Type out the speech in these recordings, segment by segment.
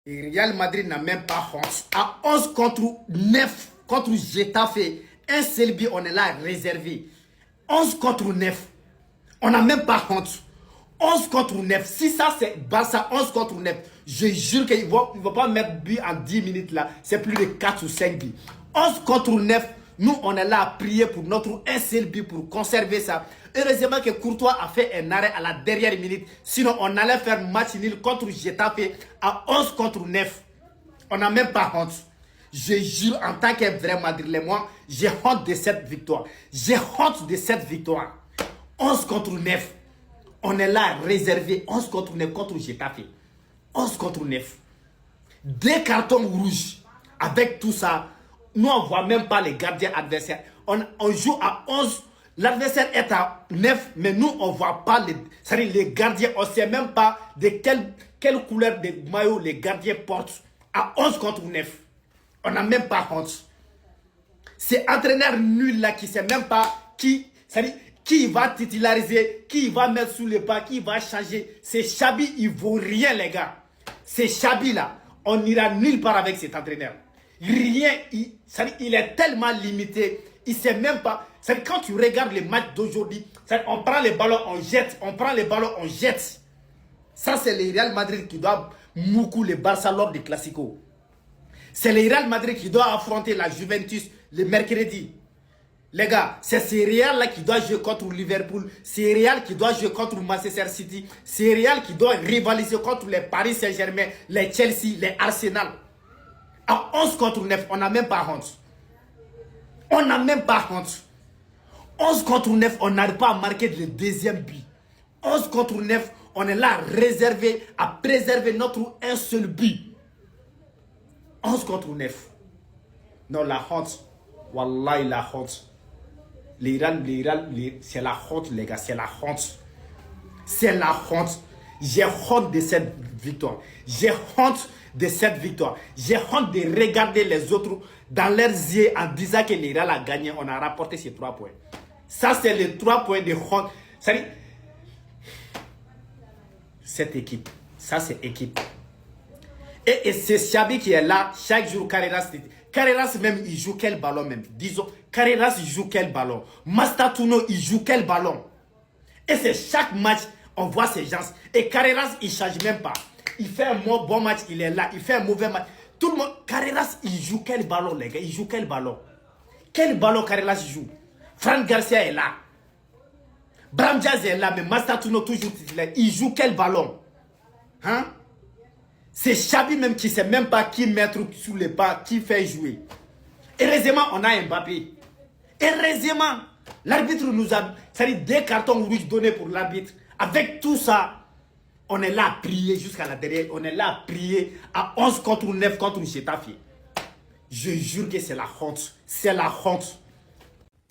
Et Real Madrid n'a même pas honte. À 11 contre 9 contre Getafe, un seul but, on est là réservé. 11 contre 9. On n'a même pas honte. 11 contre 9. Si ça c'est Barça 11 contre 9, je jure qu'il ne va pas mettre but en 10 minutes là. C'est plus de 4 ou 5 buts. 11 contre 9. Nous, on est là à prier pour notre un seul but pour conserver ça. Heureusement que Courtois a fait un arrêt à la dernière minute. Sinon, on allait faire match nul contre Getafe à 11 contre 9. On n'a même pas honte. Je jure, en tant que vrai Madrilène, moi, j'ai honte de cette victoire. J'ai honte de cette victoire. 11 contre 9. On est là réservé. 11 contre 9 contre Getafe. 11 contre 9. Des cartons rouges. Avec tout ça, nous, on ne voit même pas les gardiens adversaires. On joue à 11. L'adversaire est à 9, mais nous, on ne voit pas les gardiens. On ne sait même pas de quelle couleur de maillot les gardiens portent. À 11 contre 9. On n'a même pas honte. C'est entraîneur nul là qui ne sait même pas qui va titulariser, qui va mettre sous le pas, qui va changer. C'est Xabi, il ne vaut rien les gars. C'est Xabi là. On n'ira nulle part avec cet entraîneur. Rien, il est tellement limité. Il ne sait même pas. Quand tu regardes les matchs d'aujourd'hui, on prend les ballons, on jette. On prend les ballons, on jette. Ça, c'est le Real Madrid qui doit moucou le Barça lors des Clasico. C'est le Real Madrid qui doit affronter la Juventus le mercredi. Les gars, c'est ce Real-là qui doit jouer contre Liverpool. C'est Real qui doit jouer contre Manchester City. C'est Real qui doit rivaliser contre les Paris Saint-Germain, les Chelsea, les Arsenal. À 11 contre 9, on n'a même pas honte. On n'a même pas honte. 11 contre 9, on n'arrive pas à marquer le deuxième but. 11 contre 9, on est là réservé à préserver notre un seul but. 11 contre 9. Non, la honte. Wallahi, la honte. C'est la honte, les gars. C'est la honte. C'est la honte. J'ai honte de cette victoire. J'ai honte de cette victoire. J'ai honte de regarder les autres dans leurs yeux en disant que l'Iran a gagné. On a rapporté ces 3 points. Ça, c'est les 3 points de honte. Cette équipe. Ça, c'est équipe. Et c'est Xabi qui est là chaque jour. Carreras même, il joue quel ballon même? Disons, Carreras, il joue quel ballon? Mastatuno, il joue quel ballon? Et c'est chaque match, on voit ces gens. Et Carreras, il ne change même pas. Il fait un bon match, il est là. Il fait un mauvais match. Tout le monde, Carreras, il joue quel ballon, les gars? Il joue quel ballon? Quel ballon Carreras joue? Franck Garcia est là. Bram Diaz est là, mais Mastatuno toujours titulaire. Il joue quel ballon? Hein? C'est Xabi même qui ne sait même pas qui mettre sous les pas, qui fait jouer. Heureusement, on a Mbappé. Heureusement, l'arbitre nous a... C'est-à-dire des cartons rouges donnés pour l'arbitre. Avec tout ça, on est là à prier jusqu'à la dernière. On est là à prier à 11 contre 9 contre Getafe. Je jure que c'est la honte. C'est la honte.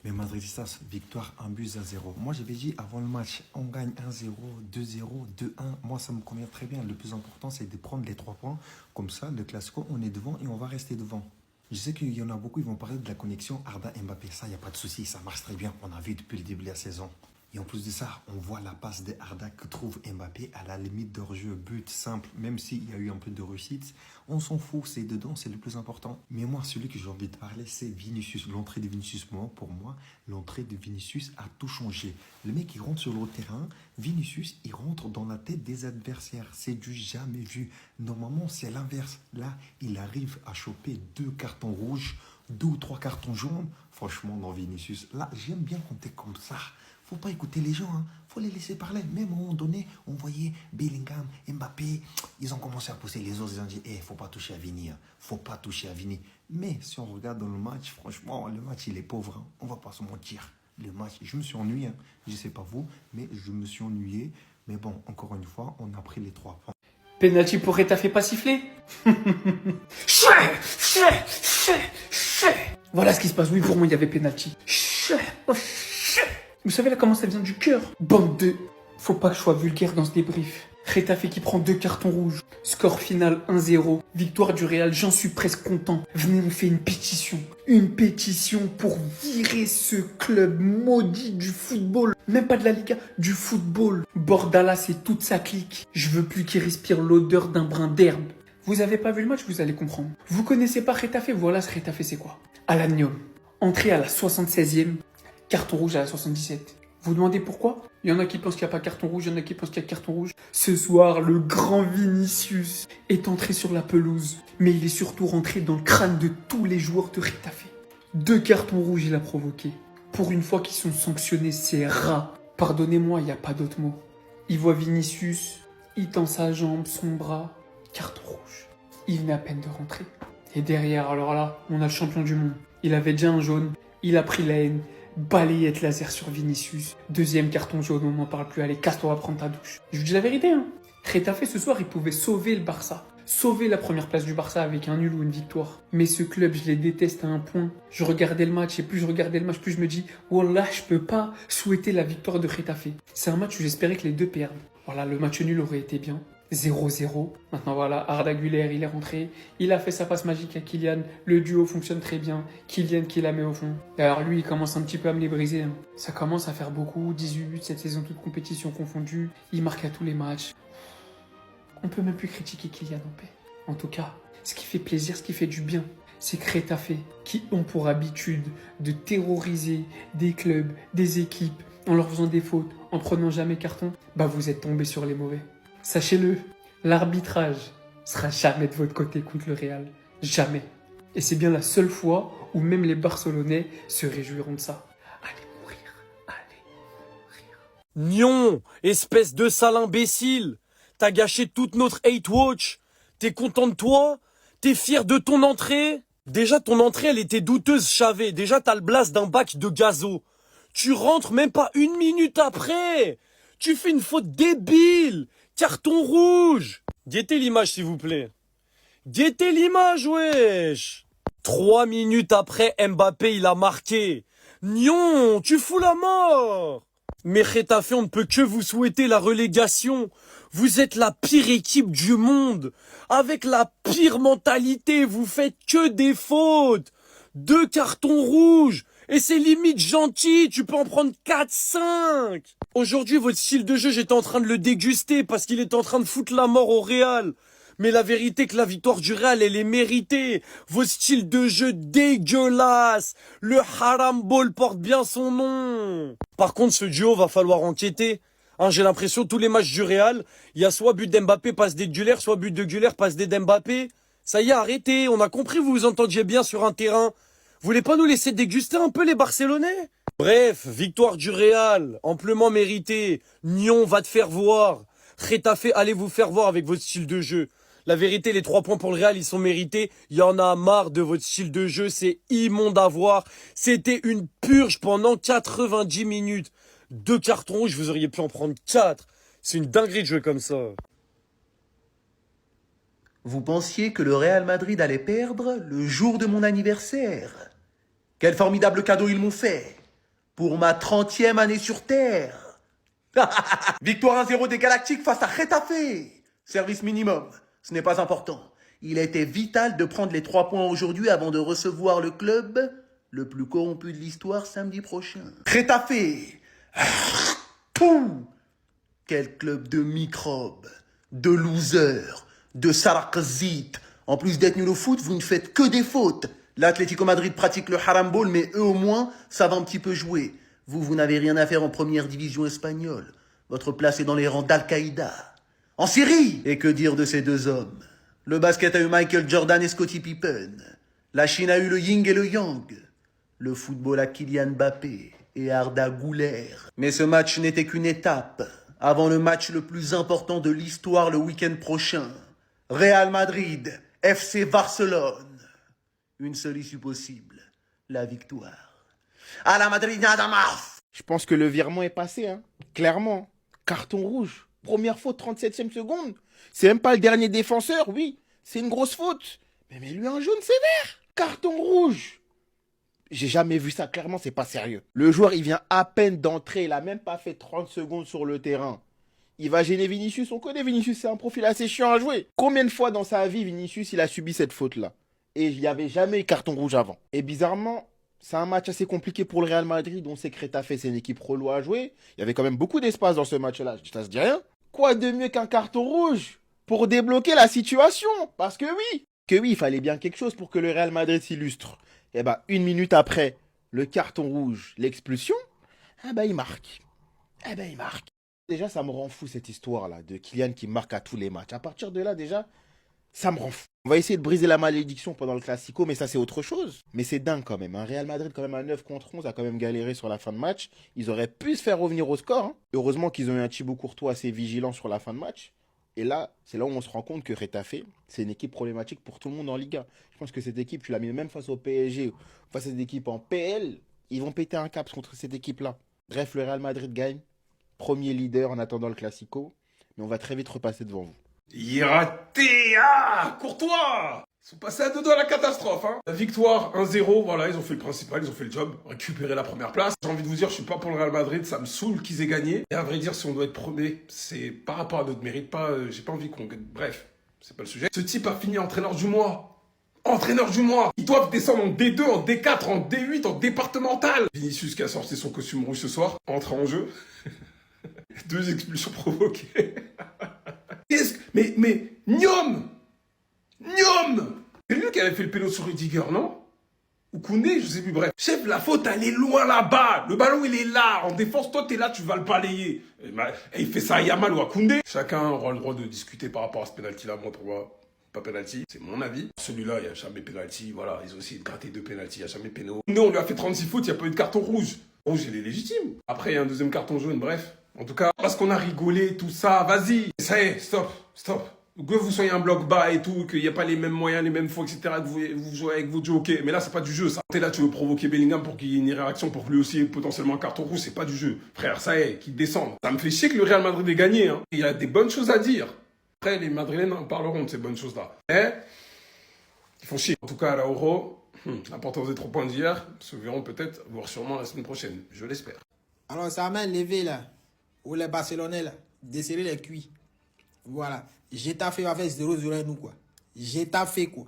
Mais Madridistas, victoire 1-0. Moi, j'avais dit avant le match, on gagne 1-0, 2-0, 2-1. Moi, ça me convient très bien. Le plus important, c'est de prendre les 3 points. Comme ça, le Clasico, on est devant et on va rester devant. Je sais qu'il y en a beaucoup, ils vont parler de la connexion Arda-Mbappé. Ça, il n'y a pas de souci, ça marche très bien. On a vu depuis le début de la saison. Et en plus de ça, on voit la passe de Arda que trouve Mbappé à la limite de hors-jeu, but simple, même s'il y a eu un peu de réussite. On s'en fout, c'est dedans, c'est le plus important. Mais moi, celui que j'ai envie de parler, c'est Vinicius. L'entrée de Vinicius, pour moi, l'entrée de Vinicius a tout changé. Le mec, il rentre sur le terrain, Vinicius, il rentre dans la tête des adversaires. C'est du jamais vu. Normalement, c'est l'inverse. Là, il arrive à choper 2 cartons rouges, 2 ou 3 cartons jaunes. Franchement, dans Vinicius, là, j'aime bien quand t'es comme ça. Faut pas écouter les gens, hein. Faut les laisser parler. Même à un moment donné, on voyait Bellingham, Mbappé, ils ont commencé à pousser les autres. Ils ont dit, faut pas toucher à Vini, hein. Faut pas toucher à Vini. Mais si on regarde dans le match, franchement, le match, il est pauvre, hein. On va pas se mentir. Le match, je me suis ennuyé, hein. Je sais pas vous, mais je me suis ennuyé. Mais bon, encore une fois, on a pris les 3 points. Penalty pour Retafe pas sifflé. Voilà ce qui se passe. Oui, pour moi, il y avait penalty. Vous savez là comment ça vient du cœur. Bande de... Faut pas que je sois vulgaire dans ce débrief. Retafe qui prend 2 cartons rouges. Score final 1-0. Victoire du Real, j'en suis presque content. Venez, on fait une pétition. Une pétition pour virer ce club maudit du football. Même pas de la Liga, du football. Bordalas et toute sa clique. Je veux plus qu'il respire l'odeur d'un brin d'herbe. Vous avez pas vu le match, vous allez comprendre. Vous connaissez pas Getafe, voilà ce Getafe c'est quoi. Alagnon, entrée à la 76e, carton rouge à la 77. Vous demandez pourquoi? Il y en a qui pensent qu'il n'y a pas carton rouge, il y en a qui pensent qu'il y a carton rouge. Ce soir, le grand Vinicius est entré sur la pelouse, mais il est surtout rentré dans le crâne de tous les joueurs de Getafe. 2 cartons rouges il a provoqué. Pour une fois qu'ils sont sanctionnés, c'est rare. Pardonnez-moi, il n'y a pas d'autre mot. Il voit Vinicius, il tend sa jambe, son bras, carton rouge. Il venait à peine de rentrer. Et derrière, alors là, on a le champion du monde. Il avait déjà un jaune, il a pris la haine, balayette laser sur Vinicius. 2e carton jaune, on n'en parle plus. Allez, casse-toi, va prendre ta douche. Je vous dis la vérité, hein. Getafe, ce soir, il pouvait sauver le Barça. Sauver la première place du Barça avec un nul ou une victoire. Mais ce club, je les déteste à un point. Je regardais le match et plus je regardais le match, plus je me dis Wallah, je peux pas souhaiter la victoire de Getafe. C'est un match où j'espérais que les deux perdent. Voilà, le match nul aurait été bien. 0-0. Maintenant voilà, Arda Güler, il est rentré. Il a fait sa passe magique à Kylian. Le duo fonctionne très bien. Kylian qui la met au fond. D'ailleurs lui, il commence un petit peu à me les briser. Hein. Ça commence à faire beaucoup. 18 buts cette saison, toute compétition confondue. Il marque à tous les matchs. On peut même plus critiquer Kylian en paix. En tout cas, ce qui fait plaisir, ce qui fait du bien, c'est que Getafe, qui ont pour habitude de terroriser des clubs, des équipes, en leur faisant des fautes, en prenant jamais carton, bah vous êtes tombés sur les mauvais. Sachez-le, l'arbitrage sera jamais de votre côté contre le Real. Jamais. Et c'est bien la seule fois où même les Barcelonais se réjouiront de ça. Allez mourir. Allez mourir. Nion, espèce de sale imbécile. T'as gâché toute notre hate watch. T'es content de toi? T'es fier de ton entrée? Déjà, ton entrée, elle était douteuse, Chavé. Déjà, t'as le blast d'un bac de gazo. Tu rentres même pas 1 minute après. Tu fais une faute débile. Carton rouge. Guettez l'image, s'il vous plaît. Guettez l'image, wesh. 3 minutes après, Mbappé, il a marqué. Nion, tu fous la mort. Mais Getafe, on ne peut que vous souhaiter la relégation. Vous êtes la pire équipe du monde. Avec la pire mentalité, vous faites que des fautes. 2 cartons rouges. Et c'est limite gentil, tu peux en prendre 4-5. Aujourd'hui, votre style de jeu, j'étais en train de le déguster parce qu'il est en train de foutre la mort au Real. Mais la vérité que la victoire du Real, elle est méritée. Vos styles de jeu dégueulasses. Le haram ball porte bien son nom. Par contre, ce duo, va falloir enquêter. Hein, j'ai l'impression tous les matchs du Real, il y a soit but d'Mbappé, passe des Güler, soit but de Güler, passe des d'Mbappé. Ça y est, arrêtez. On a compris, vous vous entendiez bien sur un terrain. Vous voulez pas nous laisser déguster un peu les Barcelonais? Bref, victoire du Real, amplement méritée. Nyon va te faire voir. Getafe, allez vous faire voir avec votre style de jeu. La vérité, les 3 points pour le Real, ils sont mérités. Il y en a marre de votre style de jeu, c'est immonde à voir. C'était une purge pendant 90 minutes. 2 cartons rouges, vous auriez pu en prendre 4. C'est une dinguerie de jouer comme ça. Vous pensiez que le Real Madrid allait perdre le jour de mon anniversaire? Quel formidable cadeau ils m'ont fait pour ma 30e année sur Terre. Victoire 1-0 des Galactiques face à Getafe. Service minimum, ce n'est pas important. Il était vital de prendre les 3 points aujourd'hui avant de recevoir le club le plus corrompu de l'histoire samedi prochain. Getafe. Pouh. Quel club de microbes, de losers, de sarakzites. En plus d'être nul au foot, vous ne faites que des fautes. L'Atlético Madrid pratique le haram ball, mais eux au moins savent un petit peu jouer. Vous n'avez rien à faire en première division espagnole. Votre place est dans les rangs d'Al-Qaïda. En Syrie! Et que dire de ces 2 hommes? Le basket a eu Michael Jordan et Scottie Pippen. La Chine a eu le yin et le yang. Le football a Kylian Mbappé et Arda Güler. Mais ce match n'était qu'une étape avant le match le plus important de l'histoire le week-end prochain. Real Madrid, FC Barcelone. Une seule issue possible, la victoire. À la Madrid, nada más. Je pense que le virement est passé, hein. Clairement. Carton rouge. Première faute, 37e seconde. C'est même pas le dernier défenseur, oui. C'est une grosse faute. Mais lui un jaune sévère. Carton rouge. J'ai jamais vu ça, clairement, c'est pas sérieux. Le joueur, il vient à peine d'entrer. Il a même pas fait 30 secondes sur le terrain. Il va gêner Vinicius. On connaît Vinicius, c'est un profil assez chiant à jouer. Combien de fois dans sa vie, Vinicius, il a subi cette faute-là? Et il n'y avait jamais eu carton rouge avant. Et bizarrement, c'est un match assez compliqué pour le Real Madrid. On sait que Getafe, c'est une équipe relou à jouer. Il y avait quand même beaucoup d'espace dans ce match-là. Ça se dit rien. Quoi de mieux qu'un carton rouge pour débloquer la situation. Parce que oui, il fallait bien quelque chose pour que le Real Madrid s'illustre. Et bah, 1 minute après, le carton rouge, l'expulsion, ah bah il marque. Ah bah il marque. Déjà, ça me rend fou cette histoire-là de Kylian qui marque à tous les matchs. À partir de là, déjà, ça me rend fou. On va essayer de briser la malédiction pendant le Classico, mais ça, c'est autre chose. Mais c'est dingue quand même. Un Real Madrid, quand même, à 9 contre 11, a quand même galéré sur la fin de match. Ils auraient pu se faire revenir au score, hein. Heureusement qu'ils ont eu un Thibaut Courtois assez vigilant sur la fin de match. Et là, c'est là où on se rend compte que Retafe, c'est une équipe problématique pour tout le monde en Liga. Je pense que cette équipe, tu l'as mis même face au PSG, face à des équipes en PL, ils vont péter un cap contre cette équipe-là. Bref, le Real Madrid gagne. Premier leader en attendant le Classico. Mais on va très vite repasser devant vous. Il est raté. Ah, Courtois. Ils sont passés à deux doigts à la catastrophe. Hein. La victoire 1-0, voilà, ils ont fait le principal, ils ont fait le job, récupérer la première place. J'ai envie de vous dire, je suis pas pour le Real Madrid, ça me saoule qu'ils aient gagné. Et à vrai dire, si on doit être premier, c'est par rapport à notre mérite, pas, j'ai pas envie qu'on gagne. Bref, c'est pas le sujet. Ce type a fini entraîneur du mois. Entraîneur du mois. Ils doivent descendre en D2, en D4, en D8, en départemental. Vinicius qui a sorti son costume rouge ce soir, entre en jeu. 2 expulsions provoquées. Mais, Niom! C'est lui qui avait fait le péno sur Rudiger, non? Ou Koundé, je sais plus, bref. Chef, la faute, elle est loin là-bas. Le ballon, il est là. En défense, toi, t'es là, tu vas le balayer. Et il fait ça à Yamal ou à Koundé. Chacun aura le droit de discuter par rapport à ce penalty-là. Moi, pour moi, pas penalty. C'est mon avis. Celui-là, il n'y a jamais penalty. Voilà, ils ont essayé de gratter 2 penalty. Il n'y a jamais péno. Nous, on lui a fait 36 fautes, il n'y a pas eu de carton rouge. Rouge, il est légitime. Après, il y a un deuxième carton jaune, bref. En tout cas, parce qu'on a rigolé, tout ça, vas-y. Ça y est, stop. Que vous soyez un bloc bas et tout, qu'il n'y a pas les mêmes moyens, les mêmes fois, etc., que vous jouez avec vos jeux, ok. Mais là, c'est pas du jeu, ça. T'es là, tu veux provoquer Bellingham pour qu'il y ait une réaction, pour que lui aussi ait potentiellement un carton rouge, c'est pas du jeu. Frère, ça y est, qu'il descende. Ça me fait chier que le Real Madrid ait gagné, hein. Il y a des bonnes choses à dire. Après, les Madrilènes en parleront de ces bonnes choses-là. Mais, ils font chier. En tout cas, à la Euro, l'importance des 3 points d'hier se verront peut-être, voire sûrement la semaine prochaine. Je l'espère. Alors, ça m'a levé là, ou les Barcelonais là, desserrer les cuits. Voilà. Getafe va faire 0-0 nous quoi. Getafe quoi.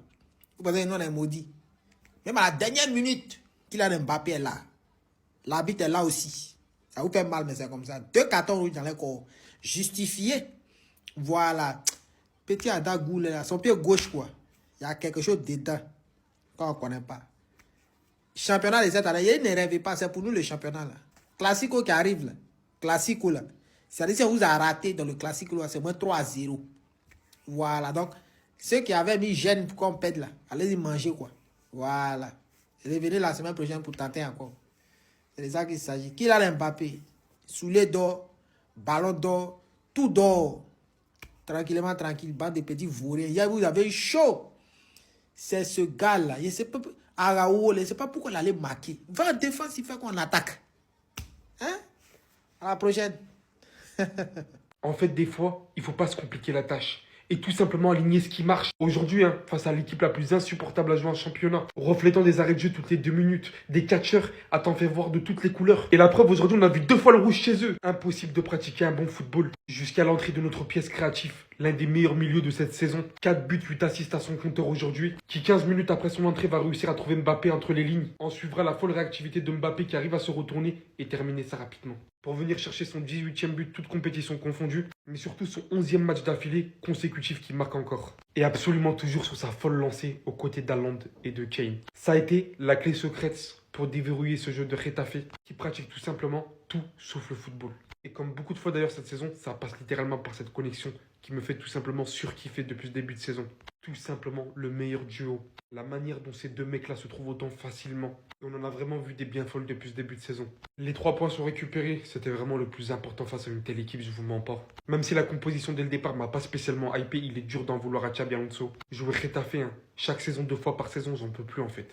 Vous pensez que nous on est maudits. Même à la dernière minute, Kylian Mbappé est là. L'arbitre est là aussi. Ça vous fait mal, mais c'est comme ça. 2 cartons rouges dans les corps. Justifié. Voilà. Petit Ada Goulé là, son pied gauche quoi. Il y a quelque chose dedans. Qu'on ne connaît pas. Championnat de cette année, il ne rêvez pas, c'est pour nous le championnat là. Classico qui arrive là. Classico là. C'est-à-dire si on vous a raté dans le classico là, c'est moins 3-0. Voilà, donc ceux qui avaient mis gêne pour qu'on pète là, allez-y manger quoi. Voilà. Revenez la semaine prochaine pour tenter encore. C'est de ça qu'il s'agit. Kylian Mbappé, souliers d'or, ballon d'or, tout d'or. Tranquillement, tranquille, bande de petits vauriens. Hier, vous avez eu chaud. C'est ce gars-là. Je ne sais pas, Araoul, je ne sais pas pourquoi il allait marquer. Va en défense, il fait qu'on attaque. Hein? À la prochaine. En fait, des fois, il faut pas se compliquer la tâche. Et tout simplement aligner ce qui marche. Aujourd'hui, face à l'équipe la plus insupportable à jouer en championnat, reflétant des arrêts de jeu toutes les 2 minutes, des catcheurs à t'en faire voir de toutes les couleurs. Et la preuve, aujourd'hui, on a vu 2 fois le rouge chez eux. Impossible de pratiquer un bon football. Jusqu'à l'entrée de notre pièce créative, l'un des meilleurs milieux de cette saison. 4 buts, 8 assists à son compteur aujourd'hui, qui 15 minutes après son entrée va réussir à trouver Mbappé entre les lignes. En suivra la folle réactivité de Mbappé qui arrive à se retourner et terminer ça rapidement. Pour venir chercher son 18e but, toute compétition confondue, mais surtout son 11e match d'affilée consécutif qui marque encore. Et absolument toujours sur sa folle lancée aux côtés d'Haaland et de Kane. Ça a été la clé secrète pour déverrouiller ce jeu de Getafe qui pratique tout simplement tout sauf le football. Et comme beaucoup de fois d'ailleurs cette saison, ça passe littéralement par cette connexion qui me fait tout simplement surkiffer depuis le début de saison. Tout simplement le meilleur duo. La manière dont ces 2 mecs-là se trouvent autant facilement. Et on en a vraiment vu des bien folles depuis ce début de saison. Les 3 points sont récupérés, c'était vraiment le plus important face à une telle équipe, je vous mens pas. Même si la composition dès le départ m'a pas spécialement hypé, il est dur d'en vouloir à Xabi Alonso. Jouer Getafe, chaque saison 2 fois par saison, j'en peux plus en fait.